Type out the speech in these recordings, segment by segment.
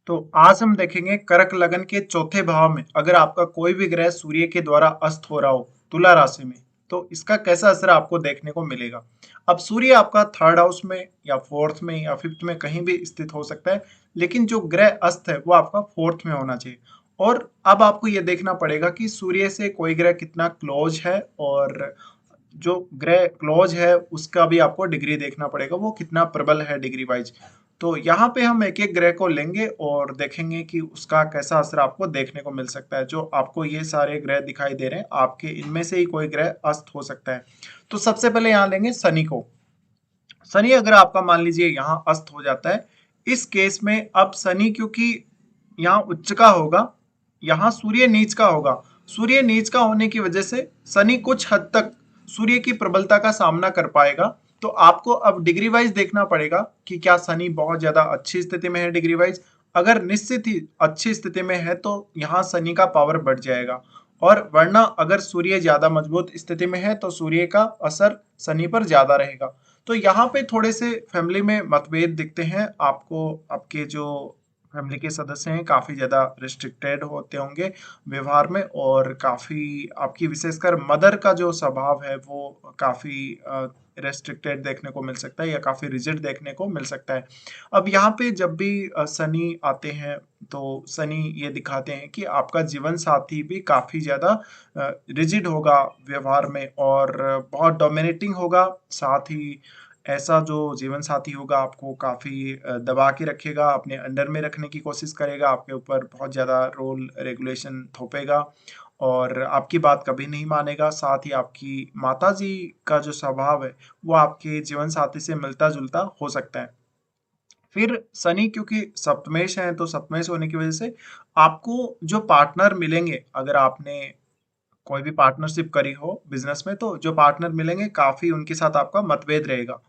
तो आज हम देखेंगे कर्क लगन के चौथे भाव में अगर आपका कोई भी ग्रह सूर्य के द्वारा अस्त हो रहा हो तुला राशि में, तो इसका कैसा असर आपको देखने को मिलेगा। अब सूर्य आपका थर्ड हाउस में या फोर्थ में या फिफ्थ में कहीं भी स्थित हो सकता है, लेकिन जो ग्रह अस्त है वो आपका फोर्थ में होना चाहिए। और अब आपको ये देखना पड़ेगा कि सूर्य से कोई ग्रह कितना क्लोज है, और जो ग्रह क्लोज है उसका भी आपको डिग्री देखना पड़ेगा, वो कितना प्रबल है डिग्री वाइज। तो यहाँ पे हम एक एक ग्रह को लेंगे और देखेंगे कि उसका कैसा असर आपको देखने को मिल सकता है। जो आपको ये सारे ग्रह दिखाई दे रहे हैं, आपके इनमें से ही कोई ग्रह अस्त हो सकता है। तो सबसे पहले यहाँ लेंगे शनि को। शनि अगर आपका मान लीजिए यहाँ अस्त हो जाता है, इस केस में अब शनि क्योंकि यहाँ उच्च का होगा, यहाँ सूर्य नीच का होगा। सूर्य नीच का होने की वजह से शनि कुछ हद तक सूर्य की प्रबलता का सामना कर पाएगा। तो आपको अब डिग्री वाइज देखना पड़ेगा कि क्या शनि बहुत ज्यादा अच्छी स्थिति में है डिग्री वाइज। अगर निश्चित ही अच्छी स्थिति में है तो यहाँ शनि का पावर बढ़ जाएगा, और वरना अगर सूर्य ज्यादा मजबूत स्थिति में है तो सूर्य का असर शनि पर ज्यादा रहेगा। तो यहाँ पे थोड़े से फैमिली में मतभेद दिखते हैं आपको। आपके जो फैमिली के सदस्य हैं काफी ज्यादा रिस्ट्रिक्टेड होते होंगे व्यवहार में, और काफी आपकी विशेषकर मदर का जो स्वभाव है वो काफी रेस्ट्रिक्टेड देखने को मिल सकता है या काफी रिजिड देखने को मिल सकता है। अब यहाँ पे जब भी शनि आते हैं तो शनि ये दिखाते हैं कि आपका जीवन साथी भी काफी ज्यादा रिजिड होगा व्यवहार में, और बहुत डोमिनेटिंग होगा। साथ ही ऐसा जो जीवन साथी होगा आपको काफी दबा के रखेगा, अपने अंडर में रखने की कोशिश करेगा, आपके ऊपर बहुत ज्यादा रूल रेगुलेशन थोपेगा और आपकी बात कभी नहीं मानेगा। साथ ही आपकी माताजी का जो स्वभाव है वो आपके जीवन साथी से मिलता जुलता हो सकता है। फिर शनि क्योंकि सप्तमेश है, तो सप्तमेश होने की वजह से आपको जो पार्टनर मिलेंगे, अगर आपने कोई भी पार्टनरशिप करी हो बिजनेस में, तो जो पार्टनर मिलेंगे काफी उनके साथ आपका मतभेद रहेगा।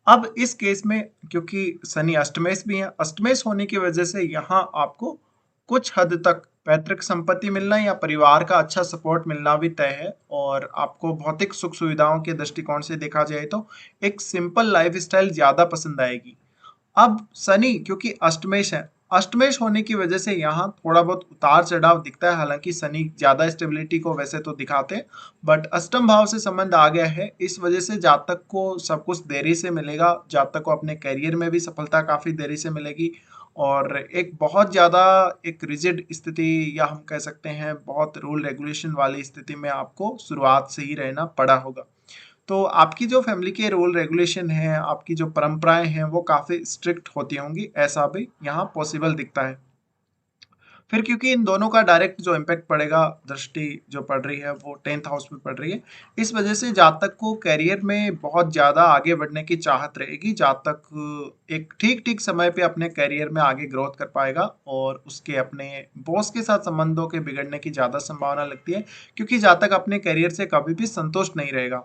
अब इस केस में क्योंकि शनि अष्टमेश भी है, अष्टमेश होने की वजह से यहाँ आपको कुछ हद तक पैतृक संपत्ति मिलना या परिवार का अच्छा सपोर्ट मिलना भी तय है, और आपको भौतिक सुख सुविधाओं के दृष्टिकोण से देखा जाए तो एक सिंपल लाइफ स्टाइल ज्यादा पसंद आएगी। अब शनि क्योंकि अष्टमेश है, अष्टमेश होने की वजह से यहाँ थोड़ा बहुत उतार चढ़ाव दिखता है। हालांकि शनि ज्यादा स्टेबिलिटी को वैसे तो दिखाते हैं, बट अष्टम भाव से संबंध आ गया है, इस वजह से जातक को सब कुछ देरी से मिलेगा। जातक को अपने करियर में भी सफलता काफी देरी से मिलेगी, और एक बहुत ज्यादा एक रिजिड स्थिति या हम कह सकते हैं बहुत रूल रेगुलेशन वाली स्थिति में आपको शुरुआत से ही रहना पड़ा होगा। तो आपकी जो फैमिली के रूल रेगुलेशन है, आपकी जो परंपराएं हैं वो काफी स्ट्रिक्ट होती होंगी, ऐसा भी यहाँ पॉसिबल दिखता है। फिर क्योंकि इन दोनों का डायरेक्ट जो इम्पैक्ट पड़ेगा, दृष्टि जो पड़ रही है वो 10th हाउस में पड़ रही है, इस वजह से जातक को करियर में बहुत ज्यादा आगे बढ़ने की चाहत रहेगी। जातक एक ठीक ठीक समय पे अपने करियर में आगे ग्रोथ कर पाएगा, और उसके अपने बॉस के साथ संबंधों के बिगड़ने की ज्यादा संभावना लगती है, क्योंकि जातक अपने करियर से कभी भी संतुष्ट नहीं रहेगा।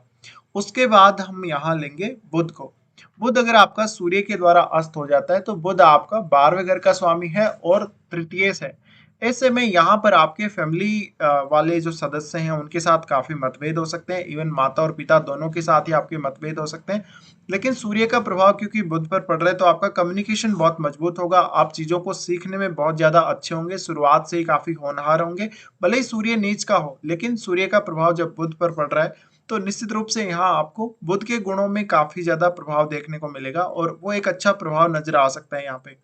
उसके बाद हम यहाँ लेंगे बुध को। बुध अगर आपका सूर्य के द्वारा अस्त हो जाता है तो बुध आपका 12वें घर का स्वामी है और तृतीय है। ऐसे में यहाँ पर आपके फैमिली वाले जो सदस्य हैं उनके साथ काफी मतभेद हो सकते हैं, इवन माता और पिता दोनों के साथ ही आपके मतभेद हो सकते हैं। लेकिन सूर्य का प्रभाव क्योंकि बुध पर पड़ रहा है तो आपका कम्युनिकेशन बहुत मजबूत होगा, आप चीजों को सीखने में बहुत ज्यादा अच्छे होंगे, शुरुआत से ही काफी होनहार होंगे। भले ही सूर्य नीच का हो, लेकिन सूर्य का प्रभाव जब बुध पर पड़ रहा है तो निश्चित रूप से यहाँ आपको बुध के गुणों में काफी ज्यादा प्रभाव देखने को मिलेगा, और वो एक अच्छा प्रभाव नजर आ सकता है यहाँ पे।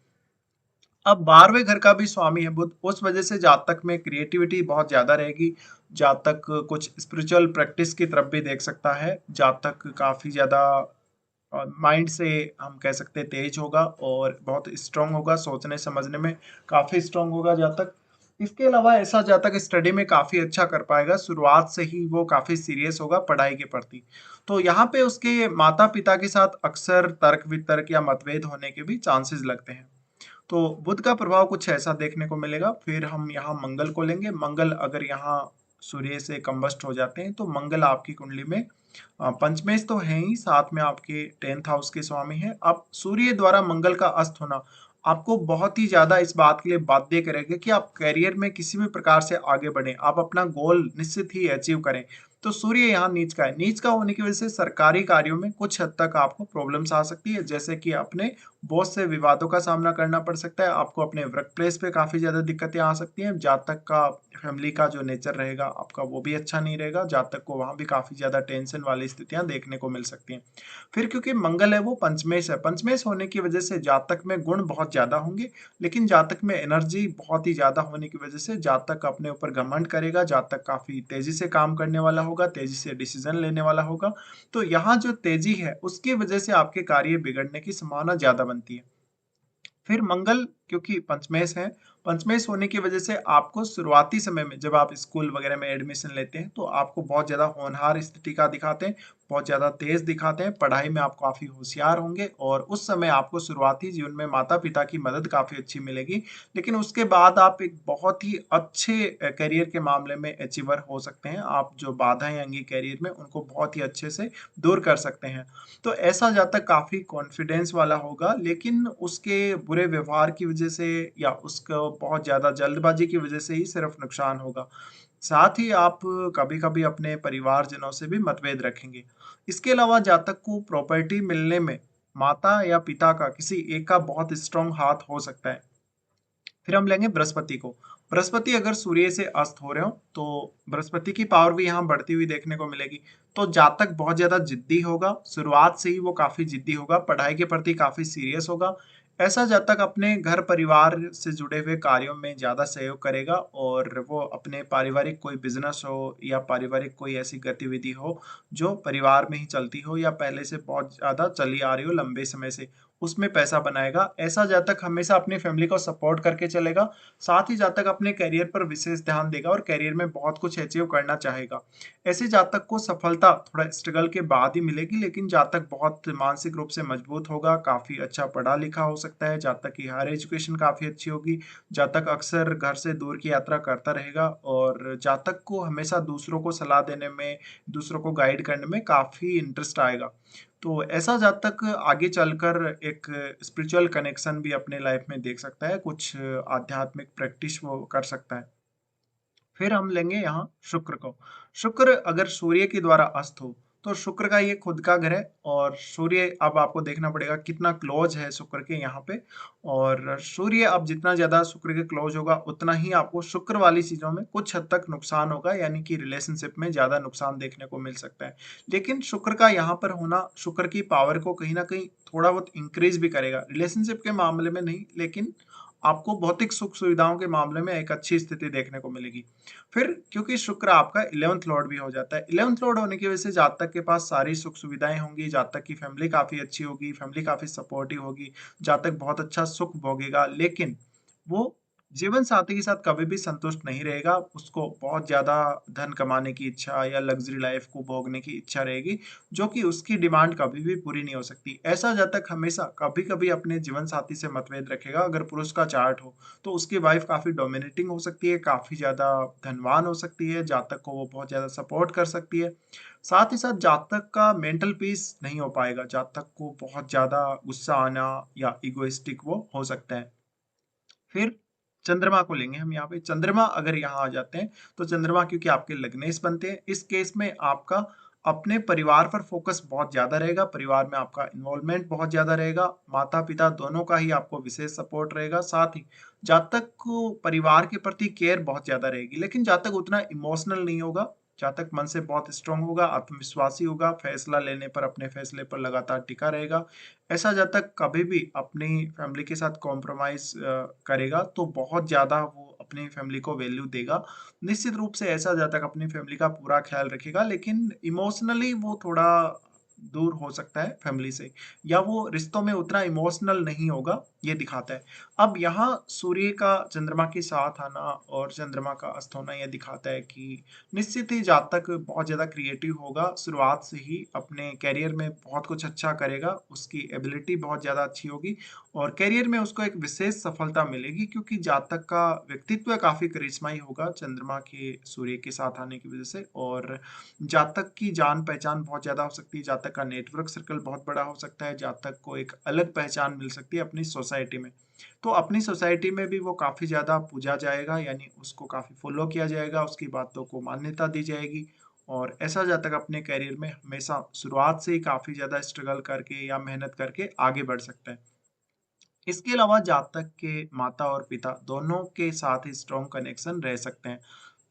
अब 12वें घर का भी स्वामी है बुध, उस वजह से जातक में क्रिएटिविटी बहुत ज्यादा रहेगी। जातक कुछ स्पिरिचुअल प्रैक्टिस की तरफ भी देख सकता है। जातक काफी ज्यादा माइंड से हम कह सकते हैं तेज होगा, और बहुत स्ट्रांग होगा, सोचने समझने में काफी स्ट्रांग होगा जातक। इसके अलावा ऐसा जातक स्टडी में काफी अच्छा कर पाएगा, शुरुआत से ही वो काफी सीरियस होगा पढ़ाई के प्रति। तो यहाँ पे उसके माता पिता के साथ अक्सर तर्क वितर्क या मतभेद होने के भी चांसेस लगते हैं। तो बुध का प्रभाव कुछ ऐसा देखने को मिलेगा। फिर हम यहाँ मंगल को लेंगे। मंगल अगर यहाँ सूर्य से कंबस्ट हो जाते हैं तो मंगल आपकी कुंडली में पंचमेश तो है ही, साथ में आपके 10th हाउस के स्वामी है। अब सूर्य द्वारा मंगल का अस्त होना आपको बहुत ही ज्यादा इस बात के लिए बाध्य करेगा कि आप करियर में किसी भी प्रकार से आगे बढ़े, आप अपना गोल निश्चित ही अचीव करें। तो सूर्य यहाँ नीच का है। नीच का होने की वजह से सरकारी कार्यों में कुछ हद तक आपको प्रॉब्लम्स आ सकती है, जैसे कि अपने बॉस से विवादों का सामना करना पड़ सकता है, आपको अपने वर्क प्लेस पे काफ़ी ज़्यादा दिक्कतें आ सकती हैं, जातक का फैमिली का जो नेचर रहेगा आपका वो भी अच्छा नहीं रहेगा, जातक को वहाँ भी काफ़ी ज़्यादा टेंशन वाली स्थितियाँ देखने को मिल सकती हैं। फिर क्योंकि मंगल है वो पंचमेश है, पंचमेश होने की वजह से जातक में गुण बहुत ज़्यादा होंगे, लेकिन जातक में एनर्जी बहुत ही ज़्यादा होने की वजह से जातक अपने ऊपर घमंड करेगा, जातक काफ़ी तेज़ी से काम करने वाला होगा, तेज़ी से डिसीजन लेने वाला होगा। तो यहाँ जो तेज़ी है, उसकी वजह से आपके कार्य बिगड़ने की संभावना ज़्यादा बनती है। फिर मंगल क्योंकि पंचमेश है, पंचमेश होने की वजह से आपको शुरुआती समय में जब आप स्कूल वगैरह में एडमिशन लेते हैं, तो आपको बहुत ज़्यादा होनहार स्थिति का दिखाते हैं, बहुत ज़्यादा तेज़ दिखाते हैं, पढ़ाई में आप काफ़ी होशियार होंगे और उस समय आपको शुरुआती जीवन में माता-पिता की मदद काफ़ी अच्छी मिलेगी। लेकिन उसके बाद आप एक बहुत ही अच्छे करियर के मामले में अचीवर हो सकते हैं। आप जो बाधाएँ आएँगी करियर में, उनको बहुत ही अच्छे से दूर कर सकते हैं। तो ऐसा जातक काफ़ी कॉन्फिडेंस वाला होगा, लेकिन उसके बुरे व्यवहार की वजह से या उसको बहुत ज़्यादा जल्दबाज़ी की वजह से ही सिर्फ़ नुकसान होगा। साथ ही आप कभी-कभी अपने परिवारजनों से भी मतभेद रखेंगे। इसके अलावा जातक को प्रॉपर्टी मिलने में माता या पिता का किसी एक का बहुत स्ट्रॉन्ग हाथ हो सकता है। फिर हम लेंगे बृहस्पति को। बृहस्पति अगर सूर्य से अस्त हो रहे हो, तो बृहस्पति की पावर भी यहाँ बढ़ती हुई देखने को मिलेगी। तो जातक बहुत ज़्यादा ज़िद्दी होगा, शुरुआत से ही वो काफ़ी ज़िद्दी होगा, पढ़ाई के प्रति काफ़ी सीरियस होगा। ऐसा जातक अपने घर परिवार से जुड़े हुए कार्यों में ज़्यादा सहयोग करेगा और वो अपने पारिवारिक कोई बिज़नेस हो या पारिवारिक कोई ऐसी गतिविधि हो, जो परिवार में ही चलती हो या पहले से बहुत ज़्यादा चली आ रही हो लंबे समय से, उसमें पैसा बनाएगा। ऐसा जातक हमेशा अपनी फैमिली को सपोर्ट करके चलेगा, साथ ही जातक अपने करियर पर विशेष ध्यान देगा और करियर में बहुत कुछ अचीव करना चाहेगा। ऐसे जातक को सफलता थोड़ा स्ट्रगल के बाद ही मिलेगी, लेकिन जातक बहुत मानसिक रूप से मजबूत होगा, काफ़ी अच्छा पढ़ा-लिखा हो सकता है, जातक की हायर एजुकेशन काफ़ी अच्छी होगी, जातक अक्सर घर से दूर की यात्रा करता रहेगा और जातक को हमेशा दूसरों को सलाह देने में, दूसरों को गाइड करने में काफ़ी इंटरेस्ट आएगा। तो ऐसा जातक आगे चलकर एक स्पिरिचुअल कनेक्शन भी अपने लाइफ में देख सकता है, कुछ आध्यात्मिक प्रैक्टिस वो कर सकता है। फिर हम लेंगे यहाँ शुक्र को। शुक्र अगर सूर्य के द्वारा अस्त हो, तो शुक्र का ये खुद का घर है और सूर्य अब आपको देखना पड़ेगा कितना क्लोज है शुक्र के यहाँ पे और सूर्य अब जितना ज़्यादा शुक्र के क्लोज होगा, उतना ही आपको शुक्र वाली चीज़ों में कुछ हद तक नुकसान होगा, यानी कि रिलेशनशिप में ज़्यादा नुकसान देखने को मिल सकता है। लेकिन शुक्र का यहाँ पर होना शुक्र की पावर को कहीं न कहीं थोड़ा बहुत इंक्रीज़ भी करेगा। रिलेशनशिप के मामले में नहीं, लेकिन आपको भौतिक सुख-सुविधाओं के मामले में एक अच्छी स्थिति देखने को मिलेगी। फिर क्योंकि शुक्र आपका 11th लॉर्ड भी हो जाता है, 11th लॉर्ड होने की वजह से जातक के पास सारी सुख-सुविधाएँ होंगी, जातक की फैमिली काफ़ी अच्छी होगी, फैमिली काफ़ी सपोर्टिव होगी, जातक बहुत अच्छा सुख भोगेगा, लेकिन वो जीवन साथी के साथ कभी भी संतुष्ट नहीं रहेगा, उसको बहुत ज़्यादा धन कमाने की इच्छा या लग्ज़री लाइफ़ को भोगने की इच्छा रहेगी, जो कि उसकी डिमांड कभी भी पूरी नहीं हो सकती। ऐसा जातक हमेशा कभी-कभी अपने जीवन साथी से मतभेद रखेगा, अगर पुरुष का चार्ट हो, तो उसकी वाइफ़ काफ़ी डोमिनेटिंग हो सकती है, काफ़ी ज़्यादा धनवान हो सकती है, जातक को वो बहुत ज़्यादा सपोर्ट कर सकती है। साथ ही साथ जातक का मेंटल पीस नहीं हो पाएगा, जातक को बहुत ज़्यादा गुस्सा आना या इगोइस्टिक वो हो सकता है। फिर चंद्रमा को लेंगे हम यहाँ पे। चंद्रमा अगर यहाँ आ जाते हैं, तो चंद्रमा क्योंकि आपके लग्नेश बनते हैं, इस केस में आपका अपने परिवार पर फोकस बहुत ज़्यादा रहेगा, परिवार में आपका इन्वॉल्वमेंट बहुत ज़्यादा रहेगा, माता-पिता दोनों का ही आपको विशेष सपोर्ट रहेगा, साथ ही जातक को परिवार के प्रति केयर बहुत ज़्यादा रहेगी, लेकिन जातक उतना इमोशनल नहीं होगा, जातक मन से बहुत स्ट्रांग होगा, आत्मविश्वासी होगा, फैसला लेने पर अपने फैसले पर लगातार टिका रहेगा। ऐसा जातक कभी भी अपनी फैमिली के साथ कॉम्प्रोमाइज़ करेगा तो बहुत ज़्यादा वो अपनी फैमिली को वैल्यू देगा। निश्चित रूप से ऐसा जातक अपनी फैमिली का पूरा ख़्याल रखेगा, लेकिन इमोशनली वो थोड़ा दूर हो सकता है फैमिली से या वो रिश्तों में उतना इमोशनल नहीं होगा, ये दिखाता है। अब यहाँ सूर्य का चंद्रमा के साथ आना और चंद्रमा का अस्त होना ये दिखाता है कि निश्चित ही जातक बहुत ज़्यादा क्रिएटिव होगा, शुरुआत से ही अपने करियर में बहुत कुछ अच्छा करेगा, उसकी एबिलिटी बहुत ज़्यादा अच्छी होगी और करियर में उसको एक विशेष सफलता मिलेगी क्योंकि जातक का व्यक्तित्व काफ़ी करिश्माई होगा चंद्रमा के सूर्य के साथ आने की वजह से और जातक की जान-पहचान बहुत ज़्यादा हो सकती है, जातक का नेटवर्क सर्कल बहुत बड़ा हो सकता है, जातक को एक अलग पहचान मिल सकती है अपनी सोसाइटी में। तो अपनी सोसाइटी में भी वो काफ़ी ज़्यादा पूजा जाएगा यानी उसको काफ़ी फ़ॉलो किया जाएगा, उसकी बातों को मान्यता दी जाएगी और ऐसा जातक अपने करियर में हमेशा शुरुआत से ही काफ़ी ज़्यादा स्ट्रगल करके या मेहनत करके आगे बढ़ सकता है। इसके अलावा जातक के माता और पिता दोनों के साथ ही स्ट्रॉन्ग कनेक्शन रह सकते हैं।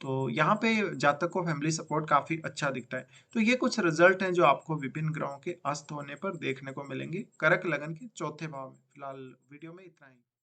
तो यहाँ पे जातक को फैमिली सपोर्ट काफ़ी अच्छा दिखता है। तो ये कुछ रिजल्ट हैं जो आपको विभिन्न ग्रहों के अस्त होने पर देखने को मिलेंगे कर्क लगन के चौथे भाव में। फिलहाल वीडियो में इतना ही।